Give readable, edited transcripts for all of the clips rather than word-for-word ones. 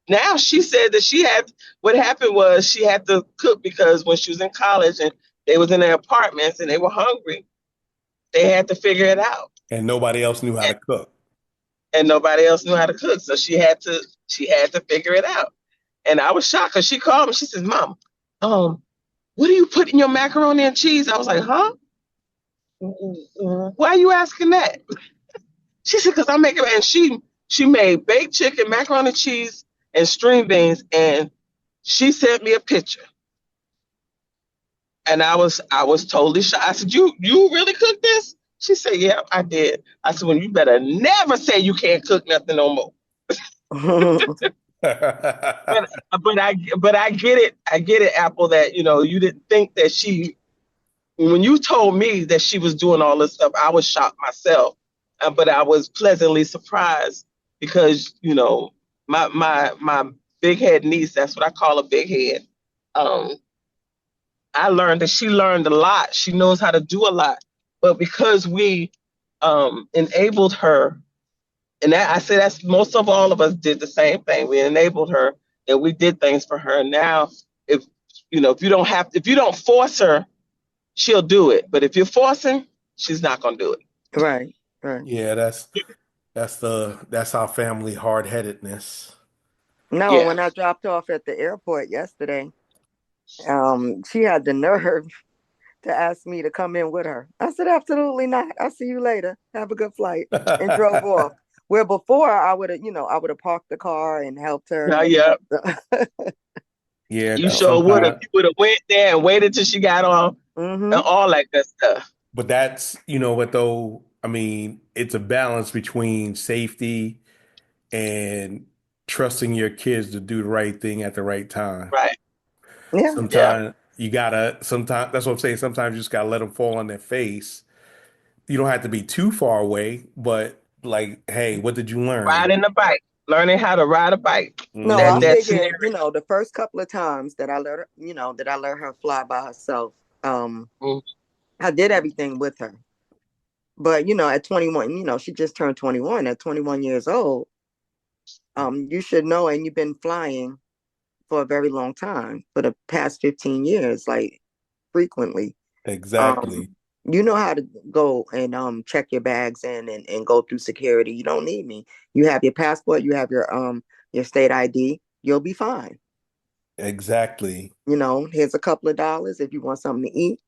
now she said that what happened was she had to cook because when she was in college and they was in their apartments and they were hungry, they had to figure it out. And nobody else knew how And, to cook. and nobody else knew how to cook. So she had to figure it out. And I was shocked because she called me. She says, Mom, what do you put in your macaroni and cheese? I was like, huh? Why are you asking that? She said, because I'm making and she made baked chicken, macaroni and cheese, and string beans, and she sent me a picture. And I was totally shocked. I said, You really cooked this? She said, Yeah, I did. I said, Well, you better never say you can't cook nothing no more. But but I get it. I get it, Apple, that you didn't think that she when you told me that she was doing all this stuff, I was shocked myself. But I was pleasantly surprised because, my big head niece, that's what I call a big head. Um, I learned that she learned a lot. She knows how to do a lot. But because we enabled her, and I say that's most of all of us did the same thing. We enabled her and we did things for her. Now, if if you don't force her, she'll do it. But if you're forcing, she's not gonna do it. Right, right. Yeah, that's our family hard-headedness. No, Yeah. when I dropped off at the airport yesterday, she had the nerve to ask me to come in with her. I said, absolutely not. I'll see you later. Have a good flight. And drove off. Where before I would have parked the car and helped her. Yeah, yeah. Yeah, You So, sure would have. sometimes, You would have went there and waited till she got on and mm-hmm. all that good stuff. but that's, what though, I mean, it's a balance between safety and trusting your kids to do the right thing at the right time. Right. Yeah. Yeah. Sometimes, that's what I'm saying. Sometimes you just gotta let them fall on their face. You don't have to be too far away, but like, hey, what did you learn? Riding a bike. Learning how to ride a bike. No, I That Hmm. scenario. figured, the first couple of times that I let her, that I let her fly by herself, Mm, I did everything with her. But, at 21, she just turned 21. At 21 years old, you should know, and you've been flying for a very long time, for the past 15 years, like frequently. Um, Exactly. you know how to go and check your bags in and go through security. You don't need me. You have your passport, you have your state ID, you'll be fine. Exactly. Here's a couple of dollars if you want something to eat,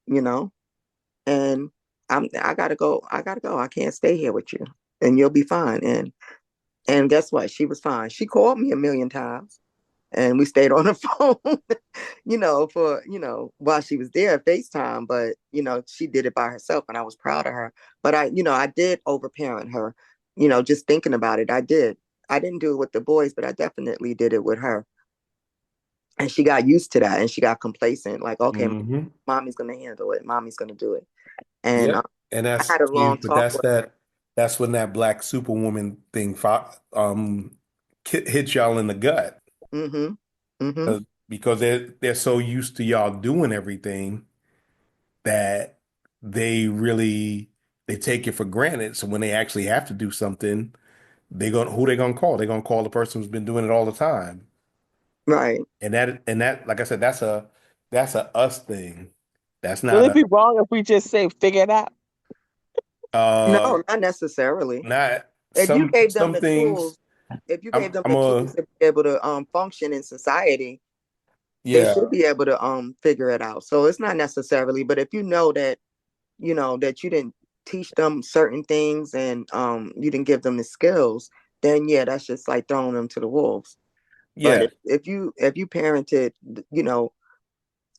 and I gotta go. I gotta go. I can't stay here with you. And you'll be fine. And guess what? She was fine. She called me a million times and we stayed on the phone, for, while she was there, FaceTime, but, she did it by herself and I was proud of her. But I did overparent her, just thinking about it. I did. I didn't do it with the boys, but I definitely did it with her. And she got used to that and she got complacent. Like, okay, Hmm. mommy's going to handle it. Mommy's going to do it. And Yep. And I had a long but talk with her. that's when that black superwoman thing hits y'all in the gut. Mm-hmm. Mm-hmm. Because they're so used to y'all doing everything that they really they take it for granted. So when they actually have to do something, who they gonna call? They're gonna call the person who's been doing it all the time. Right. And that, like I said, that's a us thing. That's Will not it be wrong if we just say figure it out? uh No, not necessarily. not If you gave them some the things. tools, if you I'm gave them I'm the a tools to be able to function in society, they Yeah, should be able to figure it out. So it's not necessarily, but if you know that that you didn't teach them certain things and you didn't give them the skills, then yeah, that's just like throwing them to the wolves. But yeah, if you parented, you know,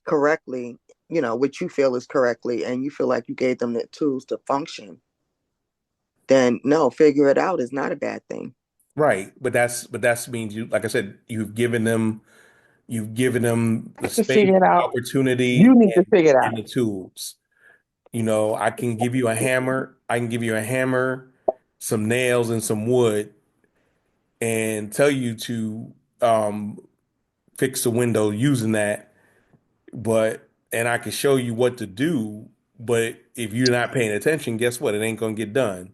correctly, what you feel is correctly, and you feel like you gave them the tools to function, then no, figure it out is not a bad thing. right. But that's means you, like I said, you've given them the To space, figure it the out. You opportunity, need to figure it and out. the tools. I can give you a hammer. I can give you a hammer, some nails, and some wood, and tell you to um, fix the window using that. And I can show you what to do. But if you're not paying attention, guess what? It ain't gonna get done.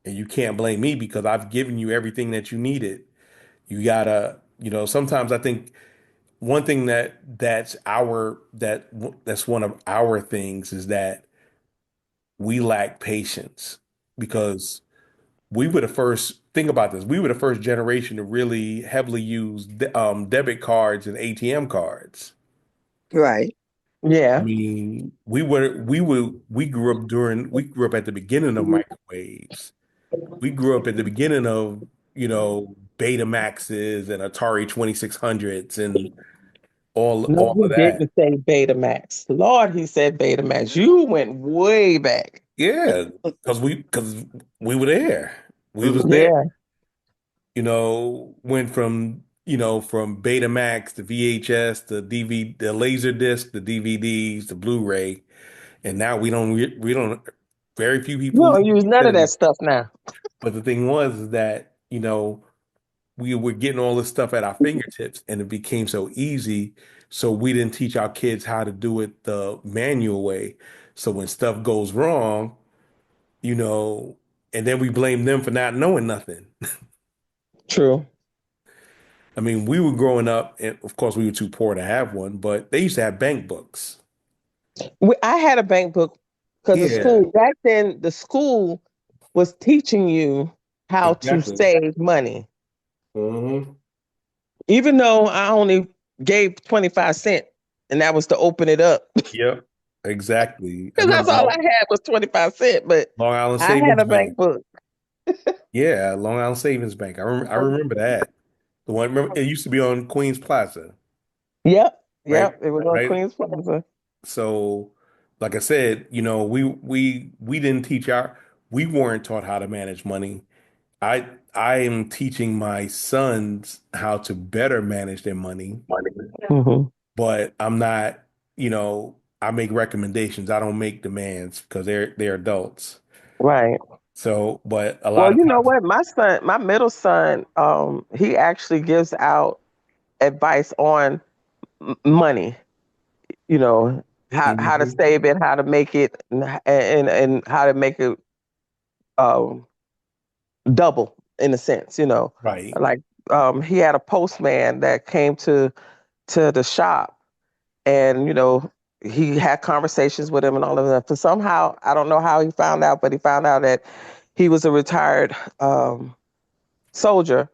And you can't blame me because I've given you everything that you needed. You gotta Sometimes I think one thing that's one of our things is that we lack patience because we were the first, think about this, we were the first generation to really heavily use debit cards and ATM cards. Right. I Yeah. mean, we grew up at the beginning of microwaves. We grew up at the beginning of, Betamaxes and Atari 2600s and No, all he of that. didn't say Betamax. Lord, he said Betamax. You went way back. Yeah, because we were there. We was there. Yeah. Went from Betamax to VHS to DVD, the laser disc, the DVDs, the Blu-ray, and now we don't very few You people don't even use none of consider that it. stuff now. But the thing was is that, we were getting all this stuff at our fingertips and it became so easy. So we didn't teach our kids how to do it the manual way. So when stuff goes wrong, you know, and then we blame them for not knowing nothing. True. I mean, we were growing up, and of course, we were too poor to have one, but they used to have bank books. I had a bank book because the Yeah, school back then, the school was teaching you how to exactly. save money. Hmm. Even though I only gave 25 cents and that was to open it up. Yep, exactly. I Because remember that's all I had was 25 cents. But Long Island I had Savings a bank Bank. book. Yeah, Long Island Savings Bank. I remember that. The one, remember, it used to be on Queens Plaza, Yep. right? Yep. It was on Right. Queens Plaza. So, like I said, we didn't we weren't taught how to manage money. I am teaching my sons how to better manage their money, Hmm. but I'm not, I make recommendations. I don't make demands because they're adults. Right. So, but a Well, lot of you know times, what? My middle son, he actually gives out advice on money. You know how to mhm, save it, how to make it, and how to make it um, double in a sense. right. Like he had a postman that came to the shop, and he had conversations with him and all of that. For somehow, I don't know how he found out, but he found out that he was a retired soldier,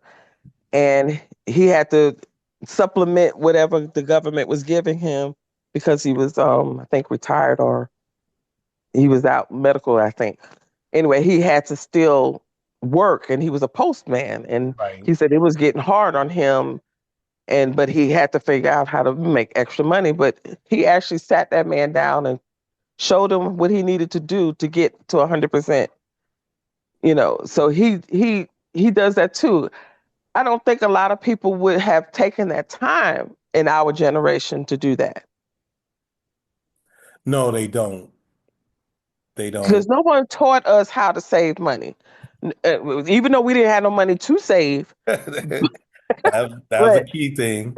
and he had to supplement whatever the government was giving him because he was, I think, retired or he was out medical, I think. Anyway, he had to still work, and he was a postman, and Right. he said it was getting hard on him, and but he had to figure out how to make extra money. But he actually sat that man down and showed him what he needed to do to get to 100%. So he does that too. I don't think a lot of people would have taken that time in our generation to do that No, they don't. They because don't. no one taught us how to save money. Even though we didn't have no money to save, That was a but key thing.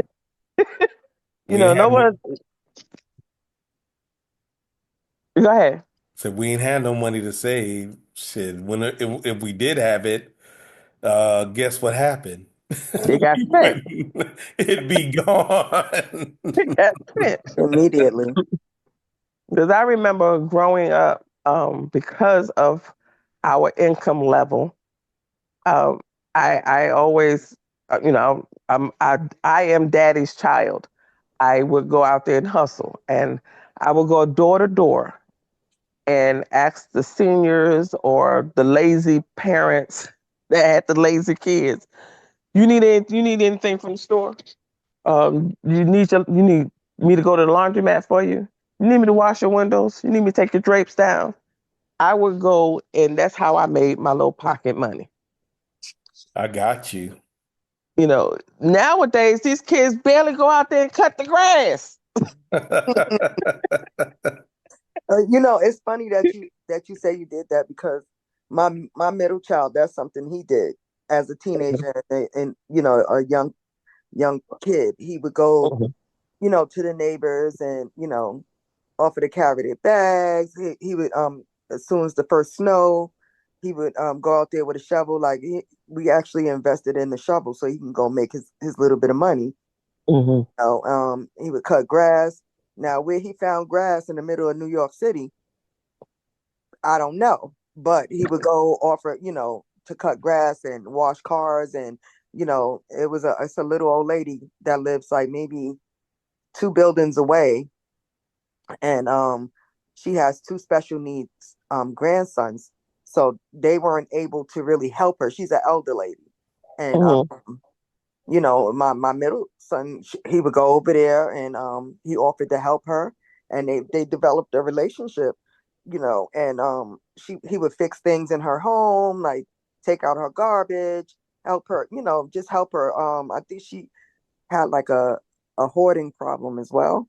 We ain't no have no one. Go ahead. said we ain't had no money to save. Shit, if we did have it, guess what happened? It got spent. It'd be gone. It got spent. Immediately. Because I remember growing up, because of our income level, um, I always, I am daddy's child. I would go out there and hustle, and I would go door to door and ask the seniors or the lazy parents that had the lazy kids, you need anything from the store? You need me to go to the laundromat for you? You need me to wash your windows? You need me to take your drapes down? I would go, and that's how I made my little pocket money. I got you. Nowadays these kids barely go out there and cut the grass. It's funny that you say you did that because my middle child, that's something he did as a teenager and a young kid. He would go, Mhm. to the neighbors and offer to carry their bags. He would as soon as the first snow, he would go out there with a shovel. Like we actually invested in the shovel so he can go make his little bit of money. Mm-hmm. He would cut grass. Now, where he found grass in the middle of New York City, I don't know. But he would go offer, to cut grass and wash cars, and it's a little old lady that lives like maybe two buildings away, and she has two special needs grandsons, so they weren't able to really help her. She's an elder lady, and Mm-hmm. my middle son, he would go over there, and he offered to help her, and they developed a relationship, and he would fix things in her home, like take out her garbage, help her, just help her. I think she had like a hoarding problem as well,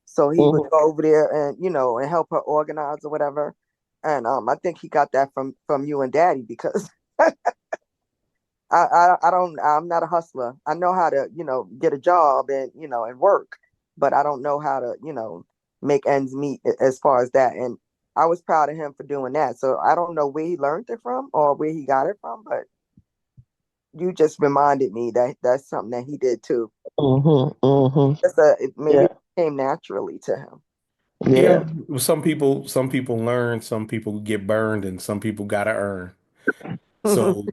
so he would Mm-hmm. go over there and and help her organize or whatever. And I think he got that from you and Daddy, because I don't, I'm not a hustler. I know how to, get a job and, and work, but I don't know how to, make ends meet as far as that. And I was proud of him for doing that. So I don't know where he learned it from or where he got it from, but you just reminded me that that's something that he did too. Mm-hmm. Mm-hmm. Maybe Yeah. it came naturally to him. Yeah, Yeah. some people learn, some people get burned, and some people gotta earn. So,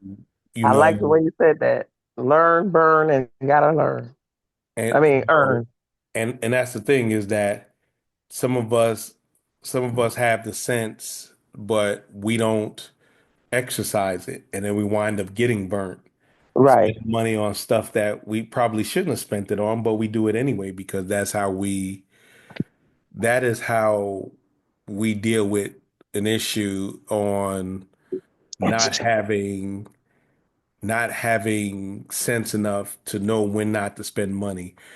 you I like the know, way you said that. Learn, burn, and gotta learn. I and mean, earn. and that's the thing is that some of us some of us have the sense, but we don't exercise it, and then we wind up getting burnt, Right. spending money on stuff that we probably shouldn't have spent it on, but we do it anyway because that is how we deal with an issue on not having not having sense enough to know when not to spend money.